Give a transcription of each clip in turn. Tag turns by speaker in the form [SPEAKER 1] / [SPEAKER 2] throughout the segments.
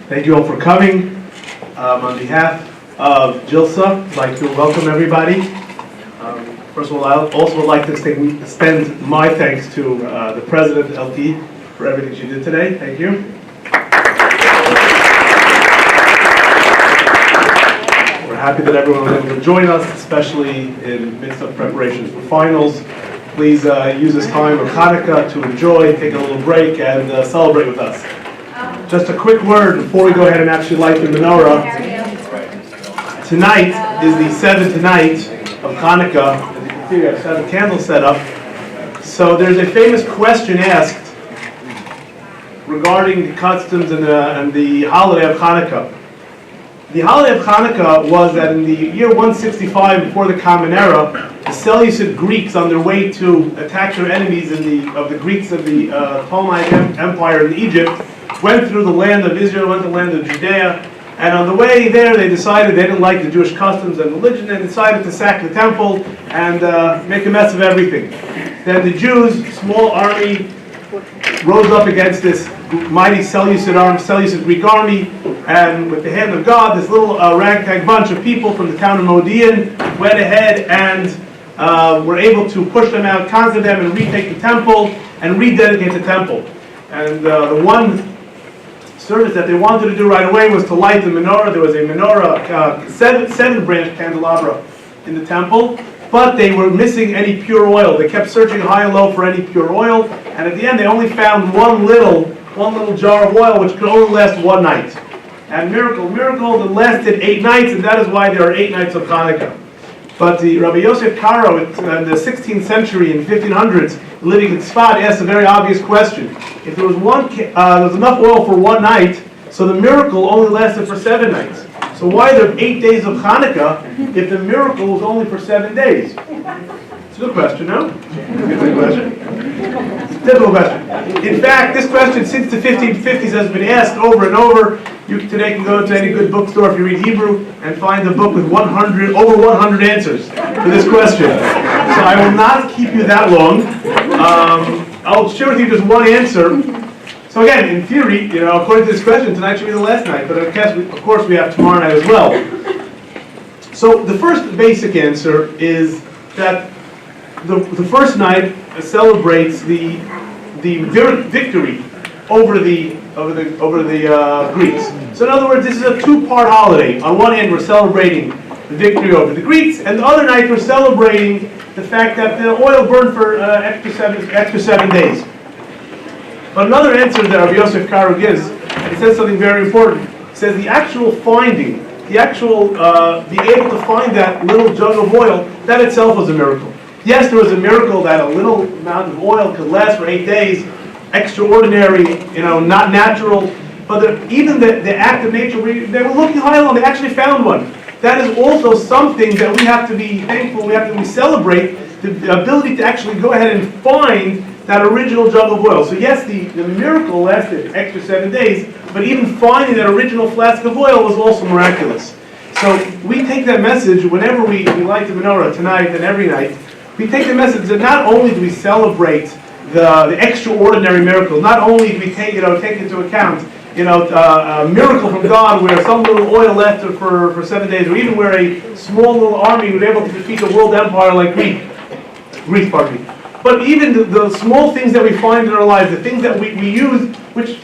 [SPEAKER 1] Thank you all for coming. On behalf of Jilsa, I'd like to welcome everybody. First of all, I also would like to extend my thanks to the President, LT, for everything she did today. Thank you. We're happy that everyone was able to join us, especially in the midst of preparations for finals. Please use this time of Hanukkah to enjoy, take a little break, and celebrate with us. Just a quick word before we go ahead and actually light the menorah. Tonight is the seventh night of Hanukkah. As you can see, we have 7 candles set up. So there's a famous question asked regarding the customs and the holiday of Hanukkah. The holiday of Hanukkah was that in the year 165 before the Common Era, the Seleucid Greeks, on their way to attack their enemies of the Greeks of the Ptolemaic Empire in Egypt, went through the land of Israel, went to the land of Judea, and on the way there they decided they didn't like the Jewish customs and religion and decided to sack the temple and make a mess of everything. Then the Jews, small army, rose up against this mighty Seleucid Greek army, and with the hand of God, this little ragtag bunch of people from the town of Modi'in went ahead and were able to push them out, conquer them, and retake the temple and rededicate the temple. And the one service that they wanted to do right away was to light the menorah. There was a menorah, seven-branch candelabra in the temple, but they were missing any pure oil. They kept searching high and low for any pure oil, and at the end they only found one little jar of oil, which could only last one night. And miracle, it lasted 8 nights, and that is why there are 8 nights of Hanukkah. But the Rabbi Yosef Karo in the 16th century, in 1500s, living in Tzfat, asked a very obvious question. If there was enough oil for 1 night, so the miracle only lasted for 7 nights. So why are there 8 days of Hanukkah if the miracle was only for 7 days? It's a good question, no? It's a good question. Difficult question. In fact, this question since the 1550s has been asked over and over. You today can go to any good bookstore if you read Hebrew and find a book with over 100 answers to this question. So I will not keep you that long. I'll share with you just one answer. So again, in theory, according to this question, tonight should be the last night, but of course we have tomorrow night as well. So the first basic answer is that the first night celebrates the victory over the Greeks. So in other words, this is a 2-part holiday. On one hand, we're celebrating the victory over the Greeks, and the other night we're celebrating the fact that the oil burned for extra 7 days. But another answer that Rabbi Yosef Karo gives, he says something very important. He says the actual finding, being able to find that little jug of oil, that itself was a miracle. Yes, there was a miracle that a little amount of oil could last for 8 days, extraordinary, not natural, but even the act of nature, they were looking high and low, they actually found one. That is also something that we have to be thankful, we celebrate, the ability to actually go ahead and find that original jug of oil. So yes, the miracle lasted extra 7 days, but even finding that original flask of oil was also miraculous. So we take that message whenever we light the menorah tonight and every night. We take the message that not only do we celebrate the extraordinary miracles, not only do we take into account a miracle from God where some little oil lasted for 7 days, or even where a small little army was able to defeat a world empire like Greece, but even the small things that we find in our lives, the things that we use, which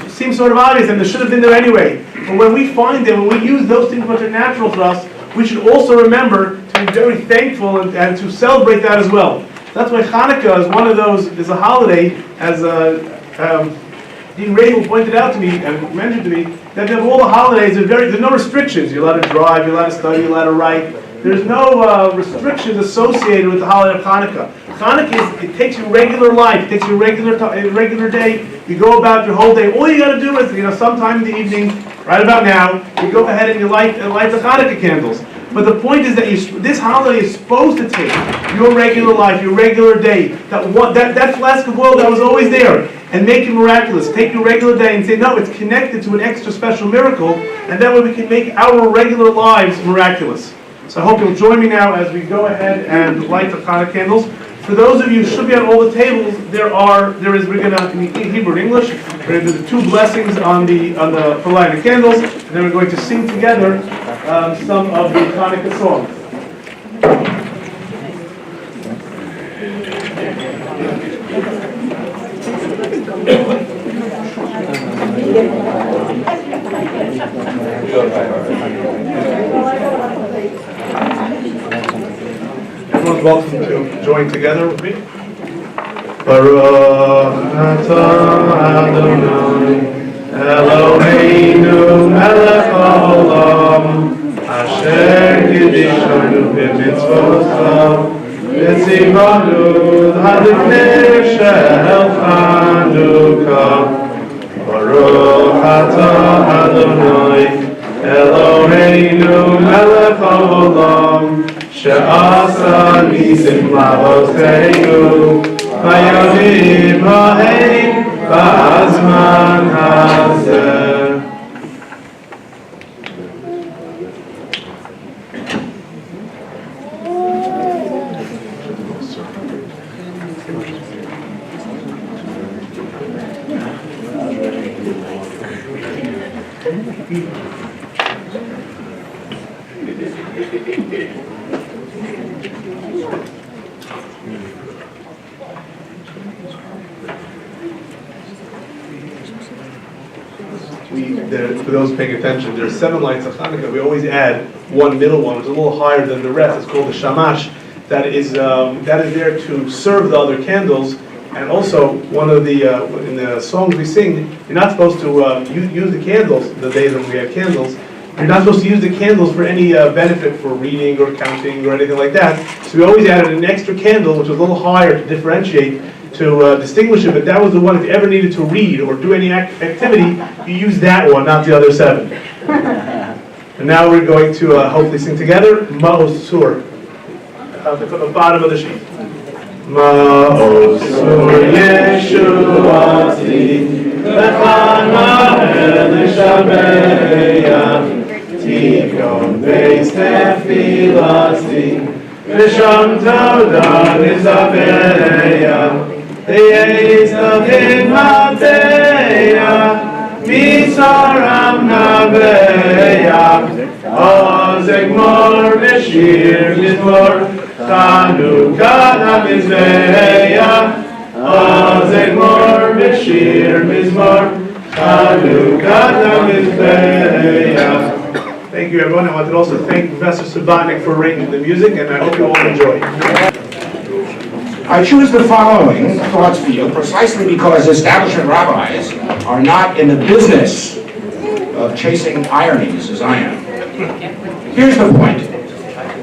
[SPEAKER 1] seem sort of obvious and they should have been there anyway. But when we find them, when we use those things which are natural for us, we should also remember to be very thankful and to celebrate that as well. That's why Hanukkah is one of those, is a holiday, as Dean Rabel pointed out to me and mentioned to me, that of all the holidays, there's no restrictions. You're allowed to drive, you're allowed to study, you're allowed to write. There's no restrictions associated with the holiday of Hanukkah. Hanukkah, it takes you regular life, it takes you a regular day. You go about your whole day. All you got to do is, sometime in the evening, right about now, you go ahead and you light the Hanukkah candles. But the point is that this holiday is supposed to take your regular life, your regular day, that flask of oil that was always there, and make it miraculous. Take your regular day and say, no, it's connected to an extra special miracle, and that way we can make our regular lives miraculous. So I hope you'll join me now as we go ahead and light the Hanukkah candles. For those of you who should be on all the tables, we're gonna, in Hebrew and English, we're gonna do the two blessings for lighting the candles, and then we're going to sing together some of the Hanukkah songs. Everyone's welcome to join together with me. Baruch atah Adonai Eloheinu melech haolam asher kiddushanu b'mitzvotav v'tzivanu hadifnei shel Hanukkah. Baruch atah Adonai Eloheinu melech haolam she'asa nisim la'avoteinu v'yamim ha'ein ba'azman hazeh. For those paying attention, there are 7 lights of Hanukkah. We always add one middle one, which is a little higher than the rest. It's called the shamash. That is there to serve the other candles. And also, one of the in the songs we sing, you're not supposed to use the candles the days when we have candles. You're not supposed to use the candles for any benefit for reading or counting or anything like that. So we always added an extra candle, which was a little higher to differentiate, to distinguish it. But that was the one if you ever needed to read or do any activity, you use that one, not the other 7. And now we're going to hopefully sing together Ma'osur at the bottom of the sheet. Ma'osur Yeshuati Lechan Ma'el Lishabeya Tikon Beis Tefilasi V'sham Toda Nizabeya Yeis Tavim Mateya Mitzaram Nabeya Ozeg Mor V'shir Mizmor Hanukkah HaMizbeya Ozeg Mor V'shir Mizmor Hanukkah HaMizbeya. Thank you, everyone. I wanted to also thank Professor Subotnick for arranging the music, and I hope you all enjoy.
[SPEAKER 2] I choose the following thoughts for you precisely because establishment rabbis are not in the business of chasing ironies as I am. Here's the point.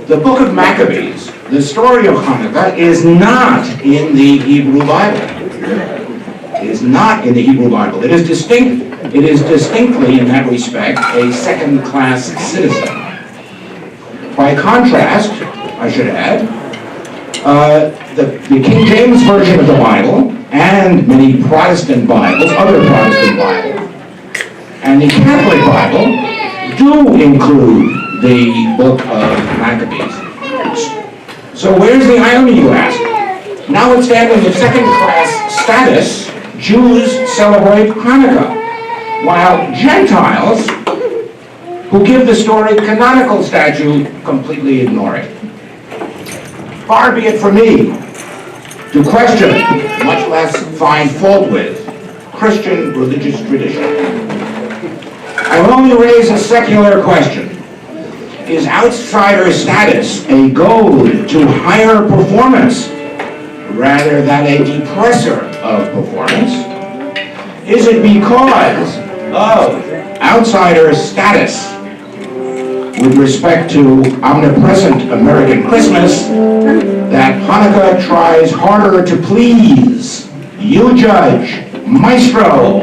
[SPEAKER 2] The book of Maccabees, the story of Hanukkah, is not in the Hebrew Bible. It is not in the Hebrew Bible. It is distinct. It is distinctly, in that respect, a second-class citizen. By contrast, I should add, the King James Version of the Bible and many Protestant Bibles, other Protestant Bibles, and the Catholic Bible do include the book of Maccabees. So where's the irony, you ask? Notwithstanding the second-class status, Jews celebrate Hanukkah, while Gentiles, who give the story canonical stature, completely ignore it. Far be it from me to question, much less find fault with, Christian religious tradition. I will only raise a secular question. Is outsider status a goad to higher performance rather than a depressor of performance? Is it because of outsider status with respect to omnipresent American Christmas that Hanukkah tries harder to please? You judge, maestro.